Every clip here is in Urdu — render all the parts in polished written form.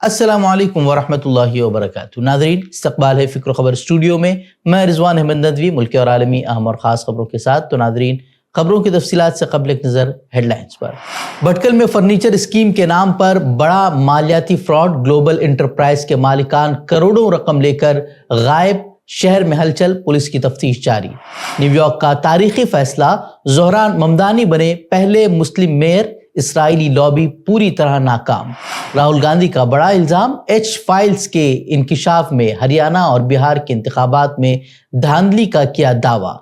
السلام علیکم ورحمۃ اللہ وبرکاتہ. ناظرین، استقبال ہے فکر و خبر اسٹوڈیو میں. میں رضوان احمد ندوی ملکی اور عالمی اہم اور خاص خبروں کے ساتھ. تو ناظرین، خبروں کی تفصیلات سے قبل ایک نظر ہیڈ لائنز پر. بھٹکل میں فرنیچر اسکیم کے نام پر بڑا مالیاتی فراڈ. گلوبل انٹرپرائز کے مالکان کروڑوں رقم لے کر غائب. شہر میں ہلچل، پولیس کی تفتیش جاری. نیو یارک کا تاریخی فیصلہ، زہران ممدانی بنے پہلے مسلم میئر. اسرائیلی لابی پوری طرح ناکام. راہل گاندھی کا بڑا الزام، ایچ فائلز کے انکشاف میں ہریانہ اور بہار کے انتخابات میں دھاندلی کا کیا دعویٰ.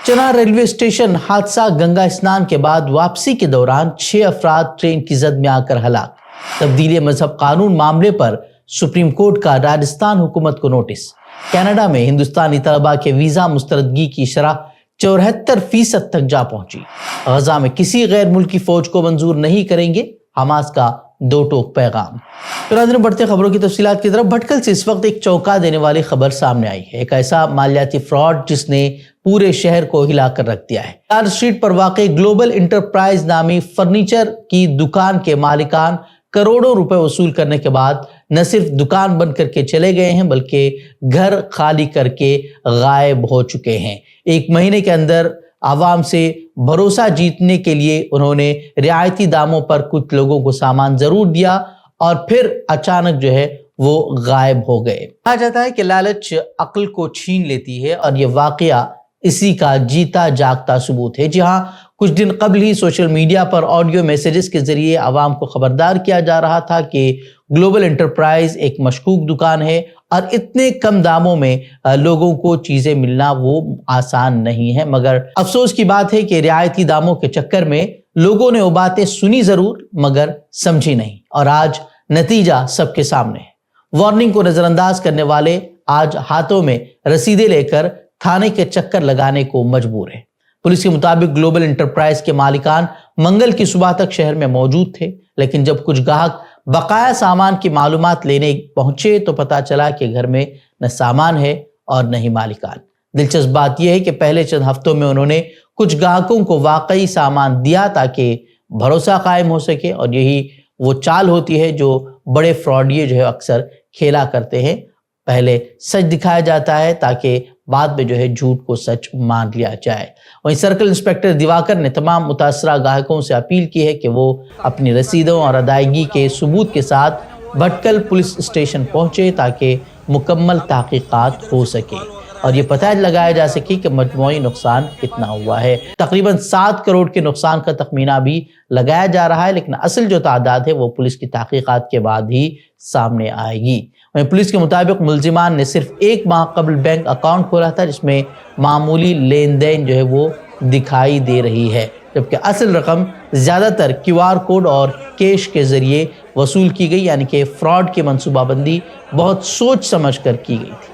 چنار ریلوے اسٹیشن حادثہ، گنگا اسنان کے بعد واپسی کے دوران 6 افراد ٹرین کی زد میں آ کر ہلاک. تبدیلی مذہب قانون معاملے پر سپریم کورٹ کا راجستھان حکومت کو نوٹس. کینیڈا میں ہندوستانی طلباء کے ویزا مستردگی کی شرح 74% تک جا پہنچی. غزہ میں کسی غیر ملکی فوج کو منظور نہیں کریں گے، حماس کا دو ٹوک پیغام. تو ناظرین، بڑھتے خبروں کی تفصیلات کی طرف. بھٹکل سے اس وقت ایک چونکا دینے والی خبر سامنے آئی ہے. ایک ایسا مالیاتی فراڈ جس نے پورے شہر کو ہلا کر رکھ دیا ہے. لال اسٹریٹ پر واقع گلوبل انٹرپرائز نامی فرنیچر کی دکان کے مالکان کروڑوں روپے وصول کرنے کے بعد نہ صرف دکان بند کر کے چلے گئے ہیں بلکہ گھر خالی کر کے غائب ہو چکے ہیں. ایک مہینے کے اندر عوام سے بھروسہ جیتنے کے لیے انہوں نے رعایتی داموں پر کچھ لوگوں کو سامان ضرور دیا اور پھر اچانک وہ غائب ہو گئے. کہا جاتا ہے کہ لالچ عقل کو چھین لیتی ہے اور یہ واقعہ اسی کا جیتا جاگتا ثبوت ہے. جی ہاں، کچھ دن قبل ہی سوشل میڈیا پر آڈیو میسیجز کے ذریعے عوام کو خبردار کیا جا رہا تھا کہ گلوبل انٹرپرائز ایک مشکوک دکان ہے اور اتنے کم داموں میں لوگوں کو چیزیں ملنا وہ آسان نہیں ہے. مگر افسوس کی بات ہے کہ رعایتی داموں کے چکر میں لوگوں نے وہ باتیں سنی ضرور مگر سمجھی نہیں، اور آج نتیجہ سب کے سامنے ہے. وارننگ کو نظر انداز کرنے والے آج ہاتھوں میں رسیدیں لے کر تھانے کے چکر لگانے کو مجبور ہیں. پولیس کے مطابق گلوبل انٹرپرائز کے مالکان منگل کی صبح تک شہر میں موجود تھے، لیکن جب کچھ گاہک بقایا سامان کی معلومات لینے پہنچے تو پتا چلا کہ گھر میں نہ سامان ہے اور نہ ہی مالکان. دلچسپ بات یہ ہے کہ پہلے چند ہفتوں میں انہوں نے کچھ گاہکوں کو واقعی سامان دیا تاکہ بھروسہ قائم ہو سکے، اور یہی وہ چال ہوتی ہے جو بڑے فراڈیے اکثر کھیلا کرتے ہیں. پہلے سچ دکھایا جاتا ہے تاکہ بعد میں جھوٹ کو سچ مان لیا جائے. وہیں سرکل انسپیکٹر دیواکر نے تمام متاثرہ گاہکوں سے اپیل کی ہے کہ وہ اپنی رسیدوں اور ادائیگی کے ثبوت کے ساتھ بھٹکل پولیس اسٹیشن پہنچے تاکہ مکمل تحقیقات ہو سکے اور یہ پتہ لگایا جا سکے کہ مجموعی نقصان کتنا ہوا ہے. تقریباً 7 کروڑ کے نقصان کا تخمینہ بھی لگایا جا رہا ہے، لیکن اصل جو تعداد ہے وہ پولیس کی تحقیقات کے بعد ہی سامنے آئے گی. وہیں پولیس کے مطابق ملزمان نے صرف 1 ماہ قبل بینک اکاؤنٹ کھولا تھا جس میں معمولی لین دین وہ دکھائی دے رہی ہے، جبکہ اصل رقم زیادہ تر QR کوڈ اور کیش کے ذریعے وصول کی گئی. یعنی کہ فراڈ کی منصوبہ بندی بہت سوچ سمجھ کر کی گئی تھی.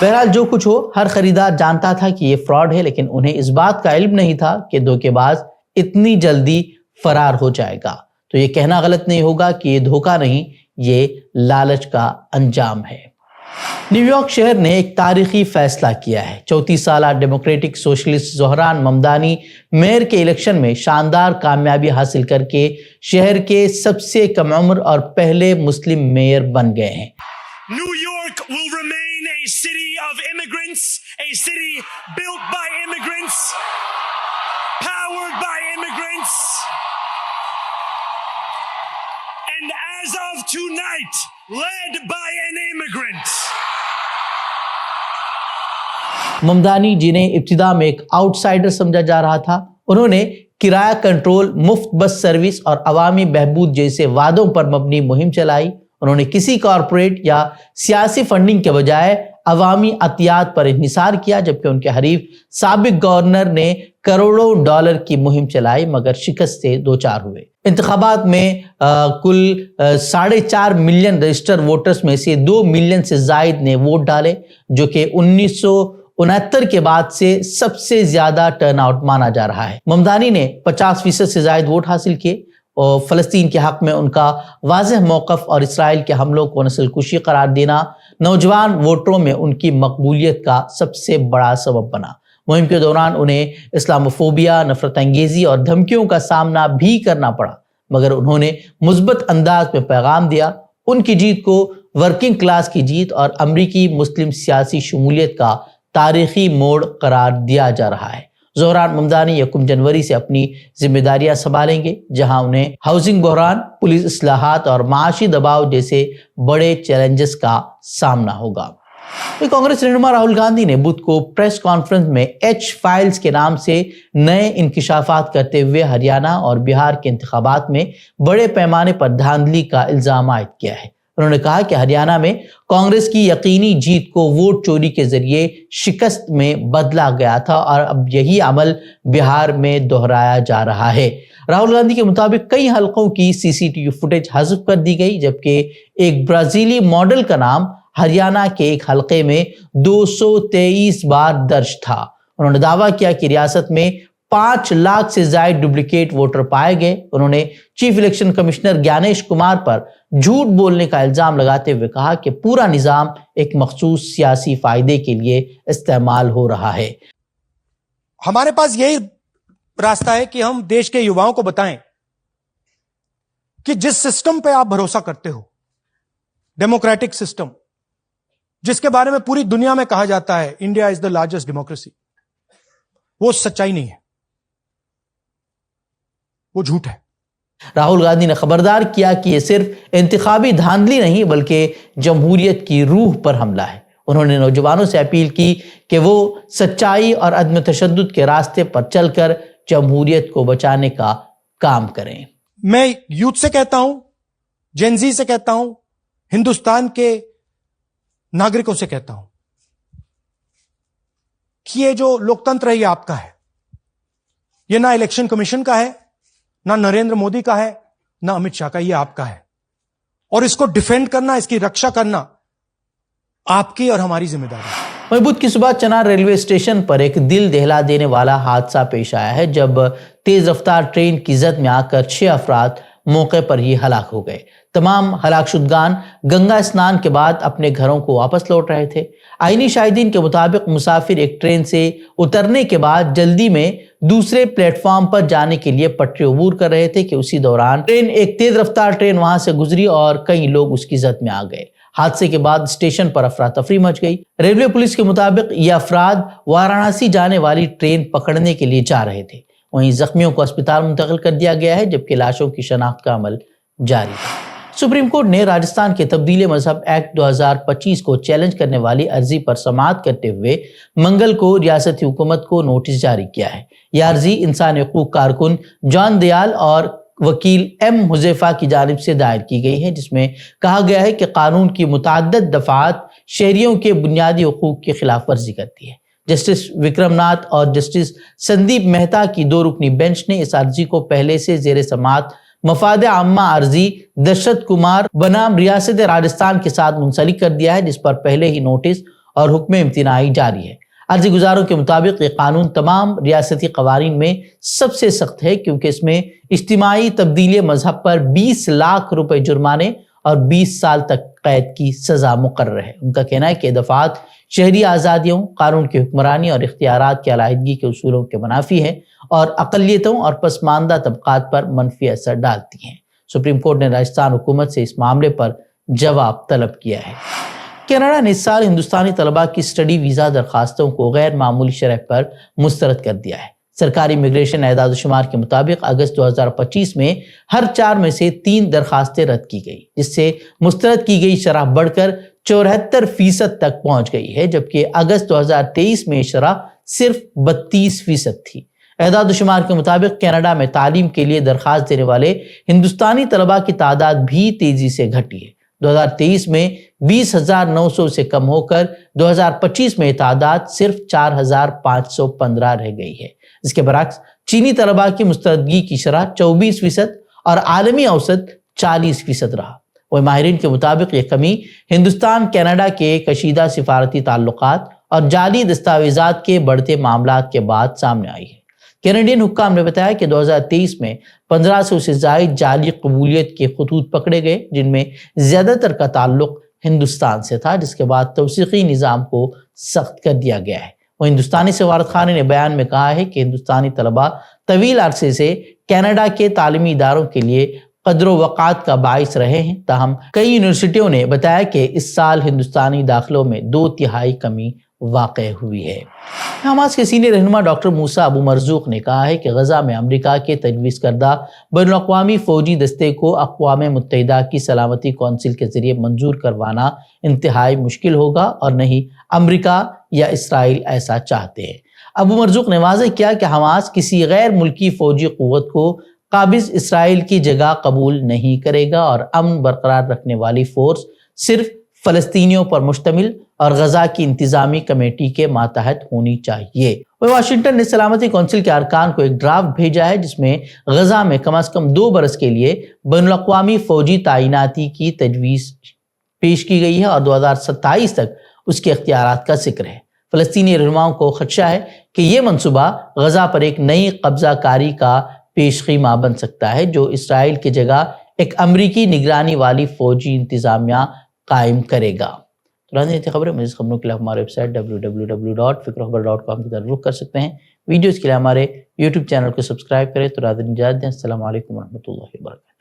بہرحال جو کچھ ہو، ہر خریدار جانتا تھا کہ یہ فراڈ ہے، لیکن انہیں اس بات کا علم نہیں تھا کہ دھوکے باز اتنی جلدی فرار ہو جائے گا. تو یہ کہنا غلط نہیں ہوگا کہ یہ دھوکہ نہیں، یہ لالچ کا انجام ہے. نیو یارک شہر نے ایک تاریخی فیصلہ کیا ہے. 34 سالہ democratic socialist Dhahran Mamdani mayor کے الیکشن میں شاندار کامیابی حاصل کر کے شہر کے سب سے کم عمر اور پہلے مسلم میئر بن گئے ہیں. New York will remain a city of immigrants, a city built by immigrants, powered by immigrants, and as of tonight, led by an immigrant. Mamdani, جنہیں ابتدا میں ایک آؤٹ سائڈر سمجھا جا رہا تھا، انہوں نے کرایہ کنٹرول، مفت بس سروس اور عوامی بہبود جیسے وعدوں پر مبنی مہم چلائی. انہوں نے کسی کارپوریٹ یا سیاسی فنڈنگ کے بجائے عوامی عطیات پر انحصار کیا، جبکہ ان کے حریف سابق گورنر نے کروڑوں ڈالر کی مہم چلائی مگر شکست سے دوچار ہوئے. انتخابات میں کل 4.5 ملین رجسٹر ووٹرز میں سے 2 ملین سے زائد نے ووٹ ڈالے، جو کہ 1969 کے بعد سے سب سے زیادہ ٹرن آؤٹ مانا جا رہا ہے. ممدانی نے 50% سے زائد ووٹ حاصل کیے اور فلسطین کے حق میں ان کا واضح موقف اور اسرائیل کے حملوں کو نسل کشی قرار دینا نوجوان ووٹروں میں ان کی مقبولیت کا سب سے بڑا سبب بنا۔ مہم کے دوران انہیں اسلاموفوبیا، نفرت انگیزی اور دھمکیوں کا سامنا بھی کرنا پڑا، مگر انہوں نے مثبت انداز میں پیغام دیا۔ ان کی جیت کو ورکنگ کلاس کی جیت اور امریکی مسلم سیاسی شمولیت کا تاریخی موڑ قرار دیا جا رہا ہے۔ زہران ممدانی 1 جنوری سے اپنی ذمہ داریاں سنبھالیں گے، جہاں انہیں ہاؤسنگ بحران، پولیس اصلاحات اور معاشی دباؤ جیسے بڑے چیلنجز کا سامنا ہوگا۔ کانگریس رہنما راہل گاندھی نے بدھ کو پریس کانفرنس میں ایچ فائلز کے نام سے نئے انکشافات کرتے ہوئے ہریانہ اور بہار کے انتخابات میں بڑے پیمانے پر دھاندلی کا الزام عائد کیا ہے۔ انہوں نے کہا کہ ہریانہ میں کانگریس کی یقینی جیت کو ووٹ چوری کے ذریعے شکست میں بدلا گیا تھا اور اب یہی عمل بہار میں دہرایا جا رہا ہے۔ راہل گاندھی کے مطابق کئی حلقوں کی سی سی ٹی وی فوٹیج حذف کر دی گئی، جبکہ ایک برازیلی ماڈل کا نام ہریانہ کے ایک حلقے میں 223 بار درج تھا۔ انہوں نے دعویٰ کیا کہ ریاست میں 5 لاکھ سے زائد ڈپلیکیٹ ووٹر پائے گئے۔ انہوں نے چیف الیکشن کمشنر گیانیش کمار پر جھوٹ بولنے کا الزام لگاتے ہوئے کہا کہ پورا نظام ایک مخصوص سیاسی فائدے کے لیے استعمال ہو رہا ہے۔ ہمارے پاس یہی راستہ ہے کہ ہم دیش کے یواؤں کو بتائیں کہ جس سسٹم پہ آپ بھروسہ کرتے ہو، ڈیموکریٹک سسٹم، جس کے بارے میں پوری دنیا میں کہا جاتا ہے India is the largest democracy, وہ سچائی نہیں ہے، وہ جھوٹ ہے۔ راہل گاندھی نے خبردار کیا کہ یہ صرف انتخابی دھاندلی نہیں بلکہ جمہوریت کی روح پر حملہ ہے۔ انہوں نے نوجوانوں سے اپیل کی کہ وہ سچائی اور عدم تشدد کے راستے پر چل کر جمہوریت کو بچانے کا کام کریں۔ میں یوتھ سے کہتا ہوں، جین زی سے کہتا ہوں، ہندوستان کے ناگرکوں سے کہتا ہوں کہ یہ جو لوکتنتر ہے یہ آپ کا ہے، یہ نہ الیکشن کمیشن کا ہے، نہ نریندر مودی کا ہے، نہ امت شاہ کا، یہ آپ کا ہے، اور اس کو ڈیفینڈ کرنا، اس کی رکشا کرنا آپ کی اور ہماری ذمہ داری ہے۔ بدھ کی صبح چنار ریلوے اسٹیشن پر ایک دل دہلا دینے والا حادثہ پیش آیا ہے، جب تیز رفتار ٹرین کی زد میں آ کر 6 افراد موقع پر ہی ہلاک ہو گئے۔ تمام ہلاک شدگان گنگا اسنان کے بعد اپنے گھروں کو واپس لوٹ رہے تھے۔ آئینی شاہدین کے مطابق مسافر ایک ٹرین سے اترنے کے بعد جلدی میں دوسرے پلیٹ فارم پر جانے کے لیے پٹری عبور کر رہے تھے کہ اسی دوران ایک تیز رفتار ٹرین وہاں سے گزری اور کئی لوگ اس کی زد میں آ گئے۔ حادثے کے بعد اسٹیشن پر افراتفری مچ گئی۔ ریلوے پولیس کے مطابق یہ افراد وارانسی جانے والی ٹرین پکڑنے کے لیے جا رہے تھے۔ وہیں زخمیوں کو اسپتال منتقل کر دیا گیا ہے، جبکہ لاشوں کی شناخت کا عمل جاری ہے۔ سپریم کورٹ نے راجستھان کے تبدیل مذہب ایکٹ 2025 کو چیلنج کرنے والی عرضی پر سماعت کرتے ہوئے منگل کو ریاستی حکومت کو نوٹس جاری کیا ہے۔ یہ عرضی انسانی حقوق کارکن جان دیال اور وکیل ایم حذیفہ کی جانب سے دائر کی گئی ہے، جس میں کہا گیا ہے کہ قانون کی متعدد دفعات شہریوں کے بنیادی حقوق کی خلاف ورزی کرتی ہے۔ جسٹس وکرم ناتھ اور جسٹس سندیپ مہتا کی 2 رکنی بینچ نے اس عرضی کو پہلے سے زیر سماعت مفاد عامہ عرضی دشرت کمار بنام ریاست راجستھان کے ساتھ منسلک کر دیا ہے، جس پر پہلے ہی نوٹس اور حکم امتناعی جاری ہے۔ عرضی گزاروں کے مطابق یہ قانون تمام ریاستی قوانین میں سب سے سخت ہے، کیونکہ اس میں اجتماعی تبدیلی مذہب پر 20 لاکھ روپے جرمانے اور 20 سال تک قید کی سزا مقرر ہے۔ ان کا کہنا ہے کہ دفعات شہری آزادیوں، قانون کی حکمرانی اور اختیارات کی علیحدگی کے اصولوں کے منافی ہیں اور اقلیتوں اور پسماندہ طبقات پر منفی اثر ڈالتی ہیں۔ سپریم کورٹ نے راجستھان حکومت سے اس معاملے پر جواب طلب کیا ہے۔ کینیڈا نے اس سال ہندوستانی طلباء کی اسٹڈی ویزا درخواستوں کو غیر معمولی شرح پر مسترد کر دیا ہے۔ سرکاری امیگریشن اعداد و شمار کے مطابق اگست 2025 میں ہر 4 میں سے 3 درخواستیں رد کی گئی، جس سے مسترد کی گئی شرح بڑھ کر 74% تک پہنچ گئی ہے، جبکہ اگست 2023 میں شرح صرف 32% تھی۔ اعداد و شمار کے مطابق کینیڈا میں تعلیم کے لیے درخواست دینے والے ہندوستانی طلباء کی تعداد بھی تیزی سے گھٹی ہے۔ 2023 میں 20,900 سے کم ہو کر 2025 میں تعداد صرف 4,515 رہ گئی ہے۔ اس کے برعکس چینی طلباء کی مستردگی کی شرح 24% اور عالمی اوسط 40% رہا۔ وہ ماہرین کے مطابق یہ کمی ہندوستان کینیڈا کے کشیدہ سفارتی تعلقات اور جعلی دستاویزات کے بڑھتے معاملات کے بعد سامنے آئی ہے۔ کینیڈین حکام نے بتایا کہ 2023 میں 1500 سے زائد جعلی قبولیت کے خطوط پکڑے گئے، جن میں زیادہ تر کا تعلق ہندوستان سے تھا، جس کے بعد توثیقی نظام کو سخت کر دیا گیا ہے۔ وہ ہندوستانی سفارت خانے نے بیان میں کہا ہے کہ ہندوستانی طلبہ طویل عرصے سے کینیڈا کے تعلیمی اداروں کے لیے قدر و وقعت کا باعث رہے ہیں، تاہم کئی یونیورسٹیوں نے بتایا کہ اس سال ہندوستانی داخلوں میں 2/3 کمی واقع ہوئی ہے۔ حماس کے سینئر رہنما ڈاکٹر موسیٰ ابو مرزوق نے کہا ہے کہ غزہ میں امریکہ کے تجویز کردہ بین الاقوامی فوجی دستے کو اقوام متحدہ کی سلامتی کونسل کے ذریعے منظور کروانا انتہائی مشکل ہوگا، اور نہ ہی امریکہ یا اسرائیل ایسا چاہتے ہیں۔ ابو مرزوق نے واضح کیا کہ حماس کسی غیر ملکی فوجی قوت کو قابض اسرائیل کی جگہ قبول نہیں کرے گا، اور امن برقرار رکھنے والی فورس صرف فلسطینیوں پر مشتمل اور غزہ کی انتظامی کمیٹی کے ماتحت ہونی چاہیے۔ واشنگٹن نے سلامتی کونسل کے ارکان کو ایک ڈرافٹ بھیجا ہے جس میں غزہ میں کم از کم 2 برس کے لیے بین الاقوامی فوجی تعیناتی کی تجویز پیش کی گئی ہے، اور 2027 تک اس کے اختیارات کا ذکر ہے۔ فلسطینی رہنماؤں کو خدشہ ہے کہ یہ منصوبہ غزہ پر ایک نئی قبضہ کاری کا پیش خیمہ بن سکتا ہے، جو اسرائیل کی جگہ ایک امریکی نگرانی والی فوجی انتظامیہ قائم کرے گا۔ تو خبریں مزید خبروں کے لیے ہمارے ویب سائٹ www.fikrokhabar.com کی طرف رخ کر سکتے ہیں۔ ویڈیوز کے لیے ہمارے یوٹیوب چینل کو سبسکرائب کریں۔ تو ناظرین اجازت دیں، السلام علیکم ورحمۃ اللہ وبرکاتہ۔